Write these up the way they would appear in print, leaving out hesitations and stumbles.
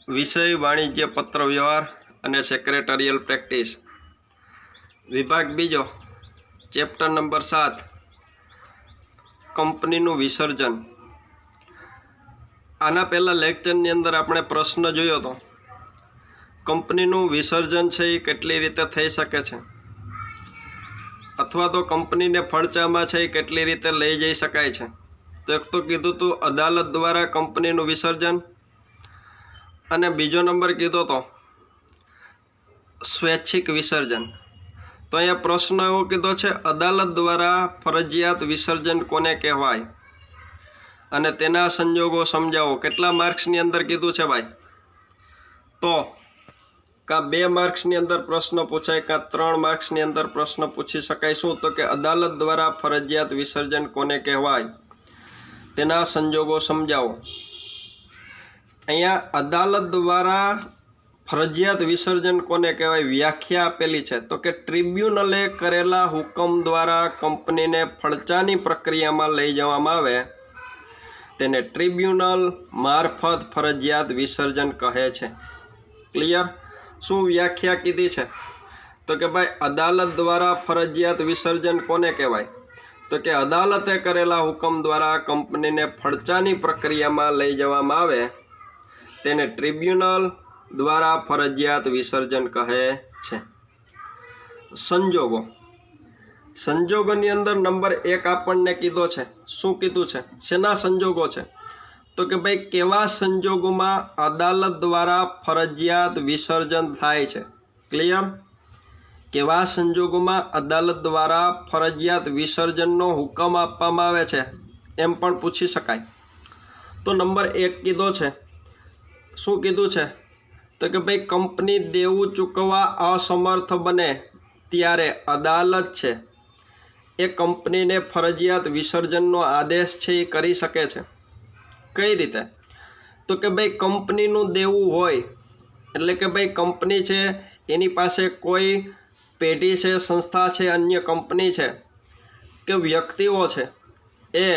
विषय वाणिज्य पत्र व्यवहार અને સેક્રેટરીયલ પ્રેક્ટિસ વિભાગ બીજો ચેપ્ટર નંબર 7 કંપનીનું વિસર્જન। આના પહેલા લેક્ચરની અંદર આપણે પ્રશ્ન જોયો હતો કંપનીનું વિસર્જન છે એ કેટલી રીતે થઈ શકે છે અથવા તો કંપનીને ફડચામાં છે એ કેટલી રીતે લઈ જઈ શકાય છે। તો એક તો કીધું હતું અદાલત દ્વારા કંપનીનું વિસર્જન અને બીજો નંબર કીધો તો સ્વૈચ્છિક વિસર્જન। તો અહીંયા પ્રશ્ન એવો કીધો છે અદાલત દ્વારા ફરજિયાત વિસર્જન કોને કહેવાય અને તેના સંજોગો સમજાવો। કેટલા માર્ક્સની અંદર કીધું છે ભાઈ? તો કાં 2 માર્ક્સની અંદર પ્રશ્ન પૂછાય કાં 3 માર્ક્સની અંદર પ્રશ્ન પૂછી શકાય। શું? તો કે અદાલત દ્વારા ફરજિયાત વિસર્જન કોને કહેવાય તેના સંજોગો સમજાવો। અહીંયા અદાલત દ્વારા ફરજિયાત વિસર્જન કોને કહેવાય વ્યાખ્યા આપેલી છે તો કે ટ્રિબ્યુનલે કરેલા હુકમ દ્વારા કંપનીને ફડચાની પ્રક્રિયામાં લઈ જવામાં આવે તેને ટ્રિબ્યુનલ મારફત ફરજિયાત વિસર્જન કહે છે। ક્લિયર? શું વ્યાખ્યા કીધી છે? તો કે ભાઈ અદાલત દ્વારા ફરજિયાત વિસર્જન કોને કહેવાય તો કે અદાલતે કરેલા હુકમ દ્વારા કંપનીને ફડચાની પ્રક્રિયામાં લઈ જવામાં આવે તેને ટ્રિબ્યુનલ દ્વારા ફરજિયાત વિસર્જન કહે છે। સંજોગો સંજોગોની અંદર નંબર 1 આપણને કીધો છે। શું કીધું છે? શેના સંજોગો છે? તો કે ભાઈ કેવા સંજોગોમાં અદાલત દ્વારા ફરજિયાત વિસર્જન થાય છે। ક્લિયર? કેવા સંજોગોમાં અદાલત દ્વારા ફરજિયાત વિસર્જનનો હુકમ આપવામાં આવે છે એમ પણ પૂછી શકાય। તો નંબર 1 કીધો છે। શું કીધું છે? તો કે ભાઈ કંપની દેવું ચૂકવવા અસમર્થ બને ત્યારે અદાલત છે એ કંપનીને ફરજિયાત વિસર્જનનો આદેશ છે એ કરી શકે છે। કઈ રીતે? તો કે ભાઈ કંપનીનું દેવું હોય એટલે કે ભાઈ કંપની છે એની પાસે કોઈ પેઢી છે, સંસ્થા છે, અન્ય કંપની છે કે વ્યક્તિઓ છે એ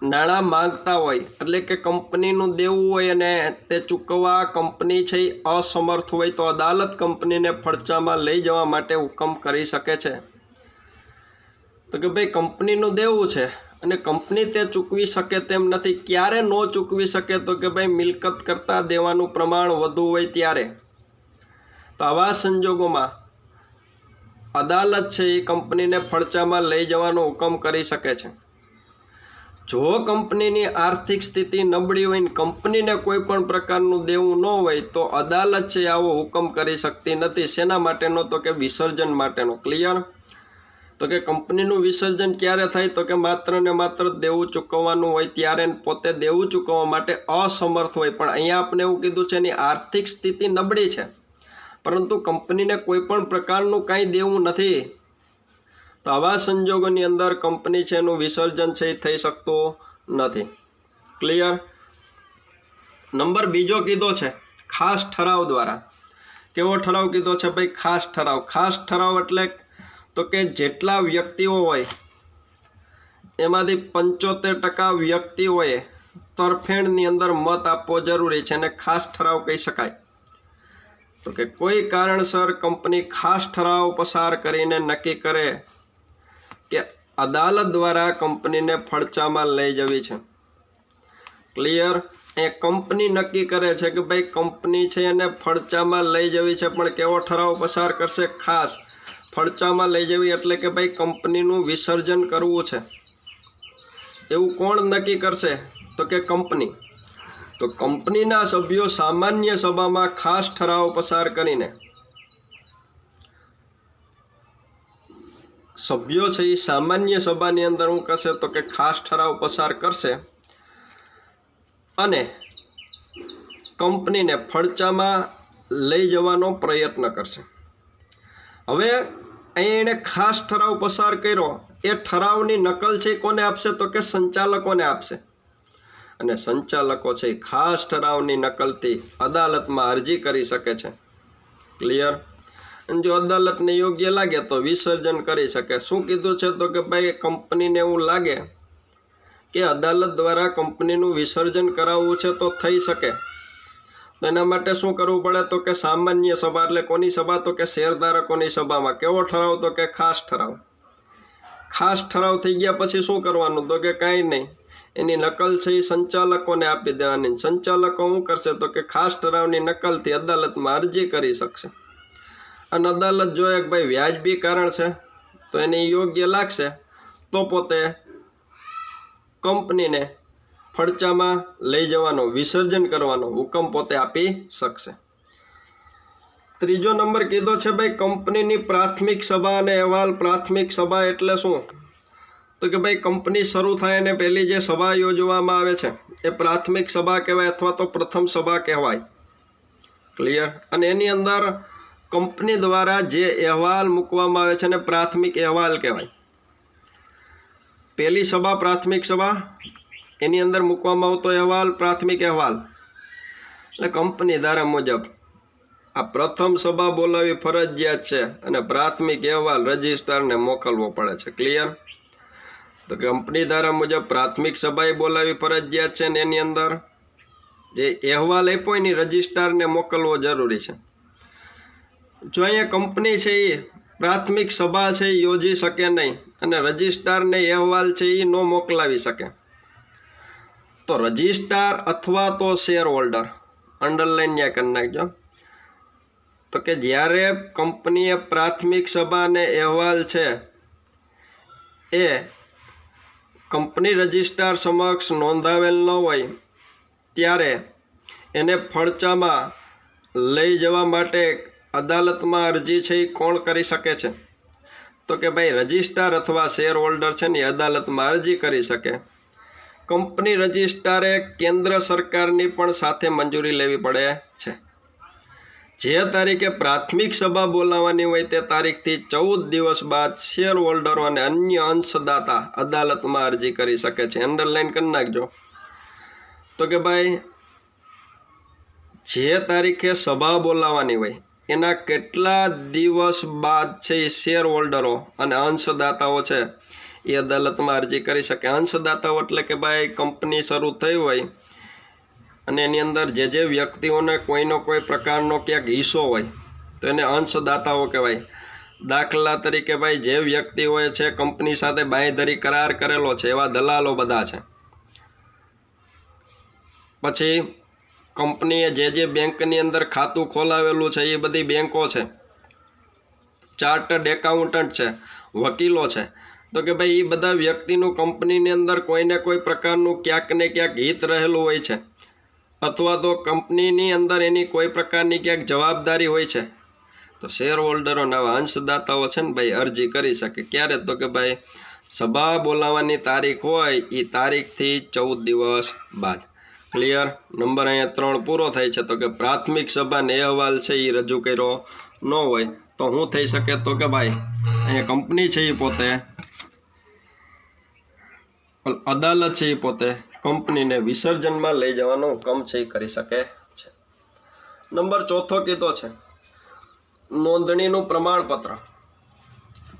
નાણાં માંગતા હોય એટલે કે કંપનીનું દેવું હોય અને તે ચૂકવવા કંપની છે એ અસમર્થ હોય તો અદાલત કંપનીને ફડચામાં લઈ જવા માટે હુકમ કરી શકે છે। તો કે ભાઈ કંપનીનું દેવું છે અને કંપની તે ચૂકવી શકે તેમ નથી। ક્યારે ન ચૂકવી શકે? તો કે ભાઈ મિલકત કરતાં દેવાનું પ્રમાણ વધુ હોય ત્યારે। તો આવા સંજોગોમાં અદાલત છે એ કંપનીને ફડચામાં લઈ જવાનો હુકમ કરી શકે છે। જો કંપનીની આર્થિક સ્થિતિ નબળી હોય ને કંપનીને કોઈ પણ પ્રકારનું દેવું ન હોય તો અદાલત છે આવો હુકમ કરી શકતી નથી। શેના માટેનો? તો કે વિસર્જન માટેનો। ક્લિયર? તો કે કંપનીનું વિસર્જન ક્યારે થાય? તો કે માત્ર ને માત્ર દેવું ચૂકવવાનું હોય ત્યારે પોતે દેવું ચૂકવવા માટે અસમર્થ હોય। પણ અહીંયા આપણે એવું કીધું છે એની આર્થિક સ્થિતિ નબળી છે પરંતુ કંપનીને કોઈ પણ પ્રકારનું કાંઈ દેવું નથી તો આવા સંજોગોની અંદર કંપની છે એનું વિસર્જન છે એ થઈ શકતું નથી। ક્લિયર? નંબર બીજો કીધો છે ખાસ ઠરાવ દ્વારા। કેવો ઠરાવ કીધો છે ભાઈ? ખાસ ઠરાવ। ખાસ ઠરાવ એટલે તો કે જેટલા વ્યક્તિઓ હોય એમાંથી 75% વ્યક્તિઓએ તરફેણની અંદર મત આપવો જરૂરી છે અને ખાસ ઠરાવ કહી શકાય। તો કે કોઈ કારણસર કંપની ખાસ ઠરાવ પસાર કરીને નક્કી કરે કે અદાલત દ્વારા કંપનીને ફડચામાં લઈ જવી છે। ક્લિયર? એ કંપની નક્કી કરે છે કે ભાઈ કંપની છે એને ફડચામાં લઈ જવી છે પણ કેવો ઠરાવ પસાર કરશે? ખાસ ફડચામાં લઈ જવી એટલે કે ભાઈ કંપનીનું વિસર્જન કરવું છે એવું કોણ નક્કી કરશે? તો કે કંપની। તો કંપનીના સભ્યો સામાન્ય સભામાં ખાસ ઠરાવ પસાર કરીને સભ્યો છે એ સામાન્ય સભાની અંદર શું કરશે? તો કે ખાસ ઠરાવ પસાર કરશે અને કંપનીને ફડચામાં લઈ જવાનો પ્રયત્ન કરશે। હવે અહીં એણે ખાસ ઠરાવ પસાર કર્યો એ ઠરાવની નકલ છે કોને આપશે? તો કે સંચાલકોને આપશે અને સંચાલકો છે ખાસ ઠરાવની નકલથી અદાલતમાં અરજી કરી શકે છે। ક્લિયર? અને જો અદાલતને યોગ્ય લાગે તો વિસર્જન કરી શકે। શું કીધું છે? તો કે ભાઈ કંપનીને એવું લાગે કે અદાલત દ્વારા કંપનીનું વિસર્જન કરાવવું છે તો થઈ શકે તો એના માટે શું કરવું પડે? તો કે સામાન્ય સભા, એટલે કોની સભા? તો કે શેરધારકોની સભામાં. કેવો ઠરાવ? તો કે ખાસ ઠરાવ. ખાસ ઠરાવ થઈ ગયા પછી શું કરવાનું? તો કે કાંઈ નહીં, એની નકલ છે એ સંચાલકોને આપી દેવાની. સંચાલકો શું કરશે? તો કે ખાસ ઠરાવની નકલથી અદાલતમાં અરજી કરી શકશે. અને અદાલત જોઈએ કે ભાઈ વ્યાજબી કારણ છે તો એને યોગ્ય લાગશે તો પોતે કંપનીને ફડચામાં લઈ જવાનો, વિસર્જન કરવાનો હુકમ પોતે આપી શકશે. ત્રીજો નંબર કીધો છે ભાઈ કંપનીની પ્રાથમિક સભા અને અહેવાલ. પ્રાથમિક સભા એટલે શું? તો કે ભાઈ કંપની શરૂ થાય અને પહેલી જે સભા યોજવામાં આવે છે એ પ્રાથમિક સભા કહેવાય અથવા તો પ્રથમ સભા કહેવાય. ક્લિયર? અને એની અંદર કંપની દ્વારા જે અહેવાલ મૂકવામાં આવે છે એને પ્રાથમિક અહેવાલ કહેવાય. પહેલી સભા પ્રાથમિક સભા, એની અંદર મૂકવામાં આવતો અહેવાલ પ્રાથમિક અહેવાલ. એટલે કંપની ધારા મુજબ આ પ્રથમ સભા બોલાવી ફરજિયાત છે અને પ્રાથમિક અહેવાલ રજિસ્ટ્રારને મોકલવો પડે છે. ક્લિયર? તો કંપની ધારા મુજબ પ્રાથમિક સભાએ બોલાવી ફરજિયાત છે ને એની અંદર જે અહેવાલ આપ્યો એની રજિસ્ટ્રારને મોકલવો જરૂરી છે. જો અહીંયા કંપની છે એ પ્રાથમિક સભા છે એ યોજી શકે નહીં અને રજિસ્ટ્રારને અહેવાલ છે એ ન મોકલાવી શકે તો રજિસ્ટ્રાર અથવા તો શેર હોલ્ડર, અંડરલાઈન ત્યાં કરી નાખજો, તો કે જ્યારે કંપનીએ પ્રાથમિક સભાને અહેવાલ છે એ કંપની રજિસ્ટ્રાર સમક્ષ નોંધાવેલ ન હોય ત્યારે એને ફડચામાં લઈ જવા માટે અદાલતમાં અરજી છે એ કોણ કરી શકે છે? તો કે ભાઈ રજિસ્ટ્રાર અથવા શેર હોલ્ડર છે ને અદાલતમાં અરજી કરી શકે. કંપની રજિસ્ટ્રારે કેન્દ્ર સરકારની પણ સાથે મંજૂરી લેવી પડે છે. જે તારીખે પ્રાથમિક સભા બોલાવવાની હોય તે તારીખથી 14 દિવસ બાદ શેર હોલ્ડરો અને અન્ય અંશદાતા અદાલતમાં અરજી કરી શકે છે. અંડરલાઈન કરી નાખજો. તો કે ભાઈ જે તારીખે સભા બોલાવવાની હોય એના કેટલા દિવસ બાદ છે એ શેર હોલ્ડરો અને અંશદાતાઓ છે એ અદાલતમાં અરજી કરી શકે. અંશદાતાઓ એટલે કે ભાઈ કંપની શરૂ થઈ હોય અને એની અંદર જે વ્યક્તિઓને કોઈનો કોઈ પ્રકારનો ક્યાંક હિસ્સો હોય તો એને અંશદાતાઓ કહેવાય. દાખલા તરીકે ભાઈ જે વ્યક્તિઓએ છે કંપની સાથે બાંયધરી કરાર કરેલો છે એવા દલાલો બધા છે. પછી કંપનીએ જે બેંકની અંદર ખાતું ખોલાવેલું છે એ બધી બેંકો છે, ચાર્ટર્ડ એકાઉન્ટન્ટ છે, વકીલો છે. તો કે ભાઈ એ બધા વ્યક્તિનું કંપનીની અંદર કોઈને કોઈ પ્રકારનું ક્યાંક ને ક્યાંક હિત રહેલું હોય છે અથવા તો કંપનીની અંદર એની કોઈ પ્રકારની ક્યાંક જવાબદારી હોય છે તો શેર હોલ્ડરોના અંશદાતાઓ છે ને ભાઈ અરજી કરી શકે. ક્યારે? તો કે ભાઈ સભા બોલાવવાની તારીખ હોય એ તારીખથી 14 દિવસ બાદ. ક્લિયર? નંબર અહીંયા 3 પૂરો થાય છે. તો કે પ્રાથમિક સભાને અહેવાલ છે એ રજૂ કર્યો ન હોય તો શું થઈ શકે? તો કે ભાઈ અહીંયા કંપની છે એ પોતે, અદાલત છે એ પોતે કંપનીને વિસર્જનમાં લઈ જવાનો હુકમ છે એ કરી શકે છે. નંબર 4 કીધો છે નોંધણીનું પ્રમાણપત્ર.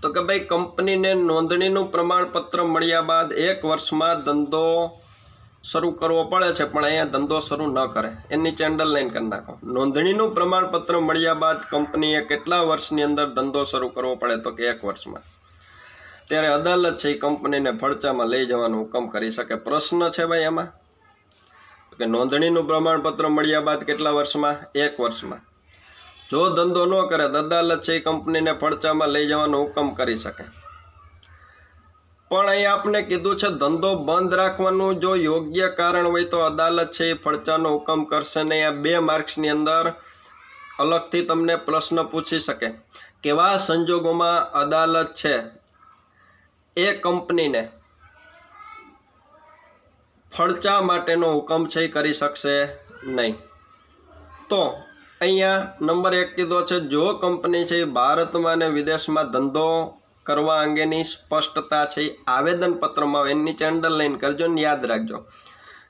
તો કે ભાઈ કંપનીને નોંધણીનું પ્રમાણપત્ર મળ્યા બાદ 1 વર્ષમાં ધંધો શરૂ કરવો પડે છે, પણ અહીંયા ધંધો શરૂ ન કરે. એની નીચે અંડરલાઈન કરી નાખો. નોંધણીનું પ્રમાણપત્ર મળ્યા બાદ કંપનીએ કેટલા વર્ષની અંદર ધંધો શરૂ કરવો પડે? તો કે 1 વર્ષમાં. ત્યારે અદાલત છે એ કંપનીને ફડચામાં લઈ જવાનો હુકમ કરી શકે. પ્રશ્ન છે ભાઈ એમાં કે નોંધણીનું પ્રમાણપત્ર મળ્યા બાદ કેટલા વર્ષમાં? 1 વર્ષમાં. જો ધંધો ન કરે તો અદાલત છે એ કંપનીને ફડચામાં લઈ જવાનો હુકમ કરી શકે. પણ અહીંયા આપણે કીધું છે ધંધો બંધ રાખવાનું જો યોગ્ય કારણ હોય તો અદાલત છે એ ફડચાનો હુકમ કરશે ને. આ 2 માર્ક્સની અંદર અલગથી તમને પ્રશ્ન પૂછી શકે કેવા સંજોગોમાં અદાલત છે એ કંપનીને ફડચા માટેનો હુકમ છે એ કરી શકશે નહીં. તો અહીંયા નંબર 1 કીધો છે જો કંપની છે એ ભારતમાં અને વિદેશમાં ધંધો કરવા અંગેની સ્પષ્ટતા છે એ આવેદનપત્રમાં એની નીચે અંડરલાઈન કરજો ને યાદ રાખજો.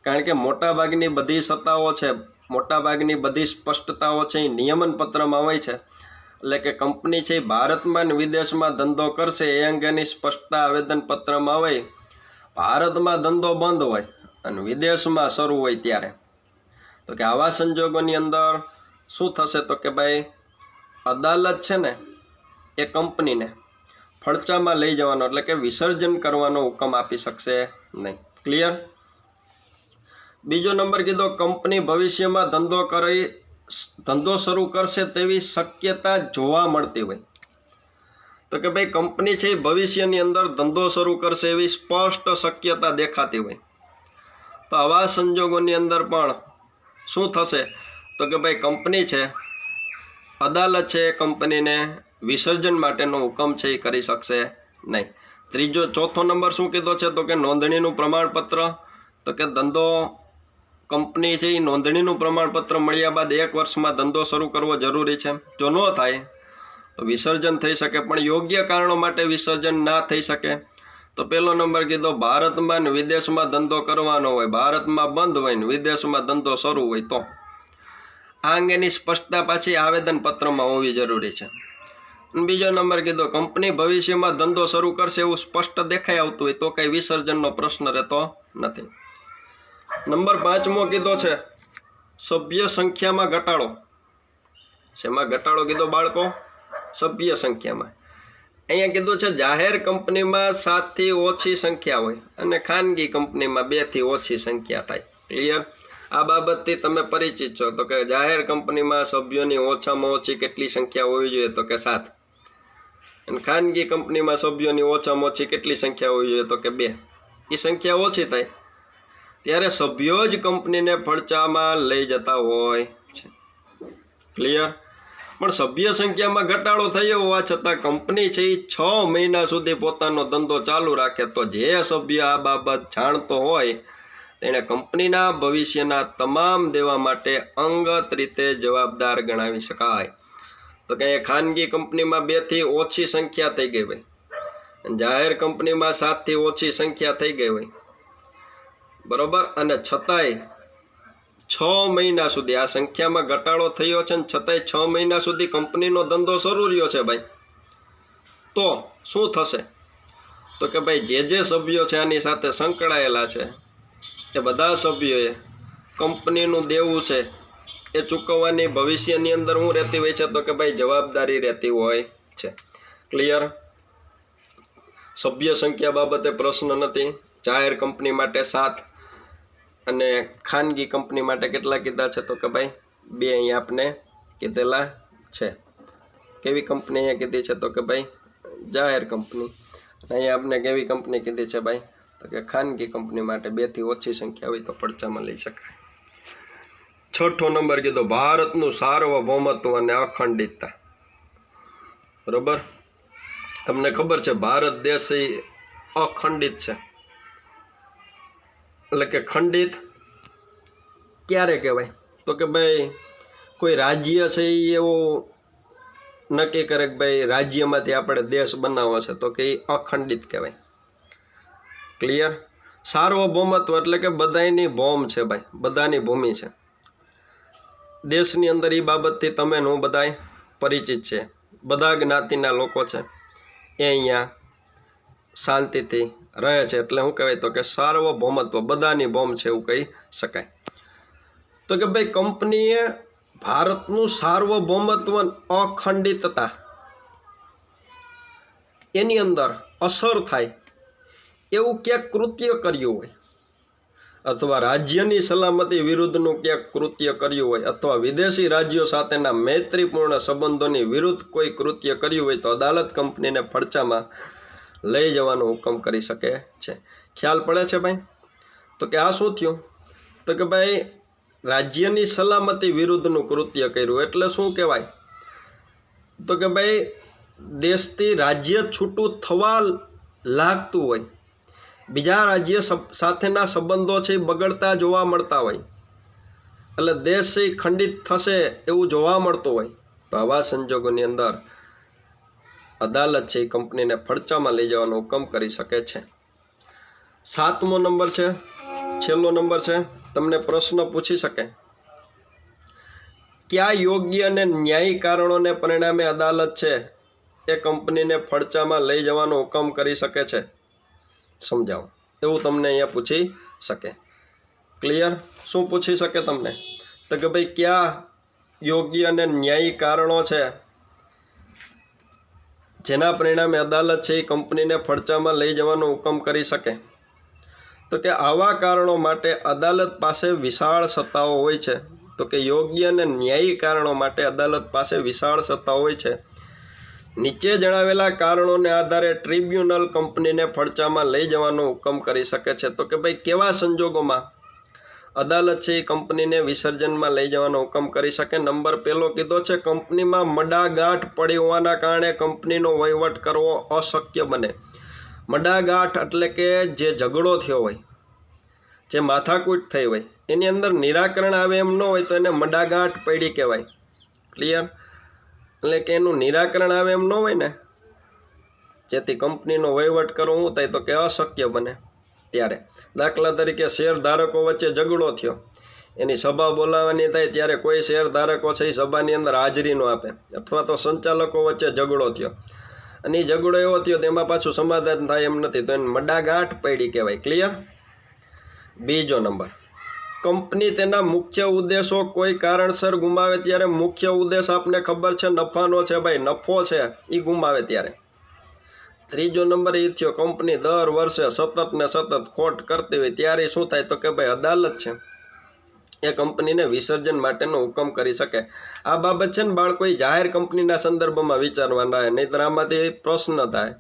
કારણ કે મોટાભાગની બધી સત્તાઓ છે, મોટાભાગની બધી સ્પષ્ટતાઓ છે એ નિયમન પત્રમાં હોય છે. એટલે કે કંપની છે એ ભારતમાં અને વિદેશમાં ધંધો કરશે એ અંગેની સ્પષ્ટતા આવેદનપત્રમાં હોય. ભારતમાં ધંધો બંધ હોય અને વિદેશમાં શરૂ હોય ત્યારે તો કે આવા સંજોગોની અંદર શું થશે? તો કે ભાઈ અદાલત છે ને એ કંપનીને ફડચામાં લઈ જવાનો એટલે કે વિસર્જન કરવાનો હુકમ આપી શકશે નહીં. ક્લિયર? બીજો નંબર કીધો, કંપની ભવિષ્યમાં ધંધો શરૂ કરશે તેવી શક્યતા જોવા મળતી હોય. તો કે ભાઈ કંપની છે એ ભવિષ્યની અંદર ધંધો શરૂ કરશે એવી સ્પષ્ટ શક્યતા દેખાતી હોય, તો આવા સંજોગોની અંદર પણ શું થશે? તો કે ભાઈ કંપની છે, અદાલત છે એ કંપનીને વિસર્જન માટેનો હુકમ છે એ કરી શકશે નહીં. ચોથો નંબર શું કીધો છે? તો કે નોંધણીનું પ્રમાણપત્ર. તો કે ધંધો કંપની છે એ નોંધણીનું પ્રમાણપત્ર મળ્યા બાદ 1 વર્ષમાં ધંધો શરૂ કરવો જરૂરી છે. જો ન થાય તો વિસર્જન થઈ શકે, પણ યોગ્ય કારણો માટે વિસર્જન ના થઈ શકે. તો પહેલો નંબર કીધો, ભારતમાં ને વિદેશમાં ધંધો કરવાનો હોય, ભારતમાં બંધ હોય ને વિદેશમાં ધંધો શરૂ હોય તો આ અંગેની સ્પષ્ટતા પાછી આવેદનપત્રમાં હોવી જરૂરી છે. બીજો નંબર કીધો, કંપની ભવિષ્યમાં ધંધો શરૂ કરશે એવું સ્પષ્ટ દેખાઈ આવતું હોય તો કંઈ વિસર્જનનો પ્રશ્ન રહેતો નથી. નંબર 5મો કીધો છે સભ્ય સંખ્યામાં ઘટાડો. શેમાં ઘટાડો કીધો બાળકો? સભ્ય સંખ્યામાં. અહીંયા કીધું છે જાહેર કંપનીમાં 7 થી ઓછી સંખ્યા હોય અને ખાનગી કંપનીમાં 2 થી ઓછી સંખ્યા થાય. ક્લિયર? આ બાબતથી તમે પરિચિત છો. તો કે જાહેર કંપનીમાં સભ્યોની ઓછામાં ઓછી કેટલી સંખ્યા હોવી જોઈએ? તો કે 7. અને ખાનગી કંપનીમાં સભ્યોની ઓછામાં ઓછી કેટલી સંખ્યા હોવી જોઈએ? તો કે 2. એ સંખ્યા ઓછી થાય ત્યારે સભ્યો જ કંપનીને ફડચામાં લઈ જતા હોય છે. ક્લિયર? પણ સભ્ય સંખ્યામાં ઘટાડો થયો હોવા છતાં કંપની છે એ 6 મહિના સુધી પોતાનો ધંધો ચાલુ રાખે તો જે સભ્ય આ બાબત જાણતો હોય તેણે કંપનીના ભવિષ્યના તમામ દેવા માટે અંગત રીતે જવાબદાર ગણાવી શકાય. તો કે ખાનગી કંપનીમાં 2 થી ઓછી સંખ્યા થઈ ગઈ હોય, જાહેર કંપનીમાં 7 થી ઓછી સંખ્યા થઈ ગઈ હોય, બરોબર, અને છતાંય 6 મહિના સુધી આ સંખ્યામાં ઘટાડો થયો છે ને છતાંય 6 મહિના સુધી કંપનીનો ધંધો શરૂ રહ્યો છે ભાઈ, તો શું થશે? તો કે ભાઈ જે સભ્યો છે આની સાથે સંકળાયેલા છે એ બધા સભ્યોએ કંપનીનું દેવું છે એ ચૂકવવાની ભવિષ્યની અંદર શું રહેતી હોય છે? તો કે ભાઈ જવાબદારી રહેતી હોય છે. ક્લિયર? સભ્ય સંખ્યા બાબતે પ્રશ્ન નથી. જાહેર કંપની માટે 7 અને ખાનગી કંપની માટે કેટલા કીધા છે? તો કે ભાઈ 2 અહીંયા આપણે કીધેલા છે. કેવી કંપની અહીંયા કીધી છે? તો કે ભાઈ જાહેર કંપની. અહીંયા આપણે કેવી કંપની કીધી છે ભાઈ? તો કે ખાનગી કંપની માટે 2 થી ઓછી સંખ્યા હોય તો પડચામાં લઈ શકાય. 6થો નંબર કીધો ભારતનું સાર્વભૌમત્વ અને અખંડિતતા. બરોબર, તમને ખબર છે ભારત દેશ એ અખંડિત છે. એટલે કે ખંડિત ક્યારે કહેવાય? તો કે ભાઈ કોઈ રાજ્ય છે એ એવું નક્કી કરે કે ભાઈ રાજ્યમાંથી આપણે દેશ બનાવવો છે તો કે એ અખંડિત કહેવાય. ક્લિયર? સાર્વભૌમત્વ એટલે કે બધાની ભૌમ છે ભાઈ, બધાની ભૂમિ છે. દેશની અંદર એ બાબતથી તમે હું બધાય પરિચિત છે. બધા જ્ઞાતિના લોકો છે એ અહીંયા શાંતિથી રહે છે એટલે શું કહેવાય? તો કે સાર્વભૌમત્વ, બધાની ભૌમ છે એવું કહી શકાય. તો કે ભાઈ કંપનીએ ભારતનું સાર્વભૌમત્વ અખંડિતતા એની અંદર અસર થાય એવું ક્યાંક કૃત્ય કર્યું હોય, અથવા રાજ્યની સલામતી વિરુદ્ધનું ક્યાંક કૃત્ય કર્યું હોય, અથવા વિદેશી રાજ્યો સાથેના મૈત્રીપૂર્ણ સંબંધોની વિરુદ્ધ કોઈ કૃત્ય કર્યું હોય તો અદાલત કંપનીને ફડચામાં લઈ જવાનો હુકમ કરી શકે છે. ખ્યાલ પડે છે ભાઈ? તો કે આ શું થયું? તો કે ભાઈ રાજ્યની સલામતી વિરુદ્ધનું કૃત્ય કર્યું એટલે શું કહેવાય? તો કે ભાઈ દેશથી રાજ્ય છૂટું થવા લાગતું હોય, બીજા રાજ્ય સાથેના સંબંધો છે એ બગડતા જોવા મળતા હોય, એટલે દેશ છે ખંડિત થશે એવું જોવા મળતું હોય તો આવા સંજોગોની અંદર અદાલત છે એ કંપનીને ફડચામાં લઈ જવાનો હુકમ કરી શકે છે. 7મો નંબર છે, છેલ્લો નંબર છે. તમને પ્રશ્ન પૂછી શકે કયા યોગ્ય અને ન્યાયી કારણોને પરિણામે અદાલત છે એ કંપનીને ફડચામાં લઈ જવાનો હુકમ કરી શકે છે? સમજાવો. એવું તમને અહીંયા પૂછી શકે. ક્લિયર? શું પૂછી શકે તમને? તો કે ભાઈ કયા યોગ્ય અને ન્યાયી કારણો છે જેના પરિણામે અદાલત છે એ કંપનીને ફડચામાં લઈ જવાનો હુકમ કરી શકે? તો કે આવા કારણો માટે અદાલત પાસે વિશાળ સત્તાઓ હોય છે. તો કે યોગ્ય અને ન્યાયી કારણો માટે અદાલત પાસે વિશાળ સત્તાઓ હોય છે. નીચે જણાવેલા કારણોને આધારે ટ્રિબ્યુનલ કંપનીને ફડચામાં લઈ જવાનો હુકમ કરી શકે છે. તો કે ભાઈ કેવા સંજોગોમાં અદાલત છે એ કંપનીને વિસર્જનમાં લઈ જવાનો હુકમ કરી શકે? નંબર પહેલો કીધો છે, કંપનીમાં મડાગાંઠ પડી હોવાના કારણે કંપનીનો વહીવટ કરવો અશક્ય બને. મડાગાંઠ એટલે કે જે ઝઘડો થયો હોય, જે માથાકૂટ થઈ હોય, એની અંદર નિરાકરણ આવે એમ ન હોય તો એને મડાગાંઠ પડી કહેવાય. ક્લિયર? એટલે કે એનું નિરાકરણ આવે એમ ન હોય ને, જેથી કંપનીનો વહીવટ કરવો શું થાય તો કે અશક્ય બને. ત્યારે દાખલા તરીકે શેરધારકો વચ્ચે ઝઘડો થયો, એની સભા બોલાવવાની થાય ત્યારે કોઈ શેરધારકો છે એ સભાની અંદર હાજરી ન આપે, અથવા તો સંચાલકો વચ્ચે ઝઘડો થયો અને એ ઝઘડો એવો થયો તેમાં પાછું સમાધાન થાય એમ નથી, તો એને મડાગાંઠ પડી કહેવાય. ક્લિયર? બીજો નંબર, કંપની તેના મુખ્ય ઉદ્દેશો કોઈ કારણસર ગુમાવે ત્યારે મુખ્ય ઉદ્દેશ આપને ખબર છે નફાનો છે, ભાઈ નફો છે એ ગુમાવે ત્યારે. ત્રીજો નંબર એ થયો, કંપની દર વર્ષે સતત ને સતત ખોટ કરતી હોય ત્યારે શું થાય તો કે ભાઈ અદાલત છે એ કંપનીને વિસર્જન માટેનો હુકમ કરી શકે. આ બાબત છે ને બાળકો જાહેર કંપનીના સંદર્ભમાં વિચારવાના હોય, નહીંતર આમાંથી પ્રશ્ન થાય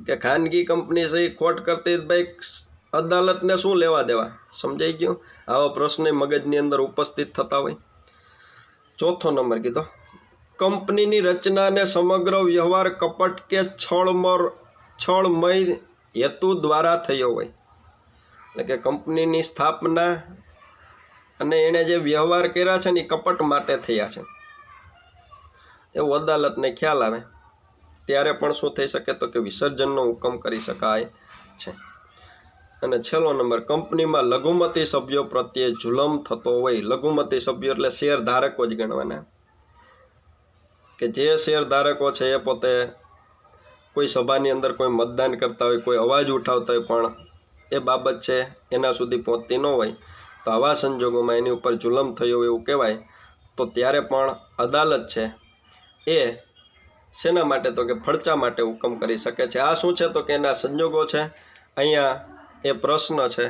કે ખાનગી કંપની છે એ ખોટ કરતી ભાઈ અદાલતને શું લેવા દેવા? સમજાઈ ગયું? આવા પ્રશ્ન મગજની અંદર ઉપસ્થિત થતા હોય. ચોથો નંબર કીધો, કંપનીની રચના અને સમગ્ર વ્યવહાર કપટ કે છળમય હેતુ દ્વારા થયો હોય. એટલે કે કંપનીની સ્થાપના અને એણે જે વ્યવહાર કર્યા છે ને એ કપટ માટે થયા છે એવું અદાલતને ખ્યાલ આવે ત્યારે પણ શું થઈ શકે તો કે વિસર્જનનો હુકમ કરી શકાય છે. અને છેલ્લો નંબર, કંપનીમાં લઘુમતી સભ્યો પ્રત્યે જુલમ થતો હોય. લઘુમતી સભ્યો એટલે શેરધારકો જ ગણવાના, કે જે શેરધારકો છે એ પોતે કોઈ સભાની અંદર કોઈ મતદાન કરતા હોય, કોઈ અવાજ ઉઠાવતા હોય, પણ એ બાબત છે એના સુધી પહોંચતી ન હોય, તો આવા સંજોગોમાં એની ઉપર જુલમ થયો એવું કહેવાય. તો ત્યારે પણ અદાલત છે એ શેના માટે તો કે ફડચા માટે હુકમ કરી શકે છે. આ શું છે તો કે એના સંજોગો છે. અહીંયા એ પ્રશ્ન છે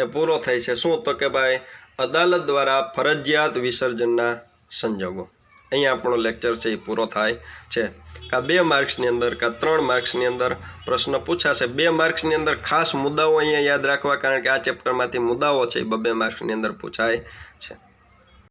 એ પૂરો થાય છે. શું તો કે ભાઈ અદાલત દ્વારા ફરજિયાત વિસર્જનના સંજોગો. અહીંયા આપણો લેક્ચર છે એ પૂરો થાય છે. કાં 2 માર્ક્સની અંદર કાં 3 માર્ક્સની અંદર પ્રશ્ન પૂછાશે. 2 માર્ક્સની અંદર ખાસ મુદ્દાઓ અહીંયા યાદ રાખવા, કારણ કે આ ચેપ્ટરમાંથી મુદ્દાઓ છે એ 2 માર્ક્સની અંદર પૂછાય છે.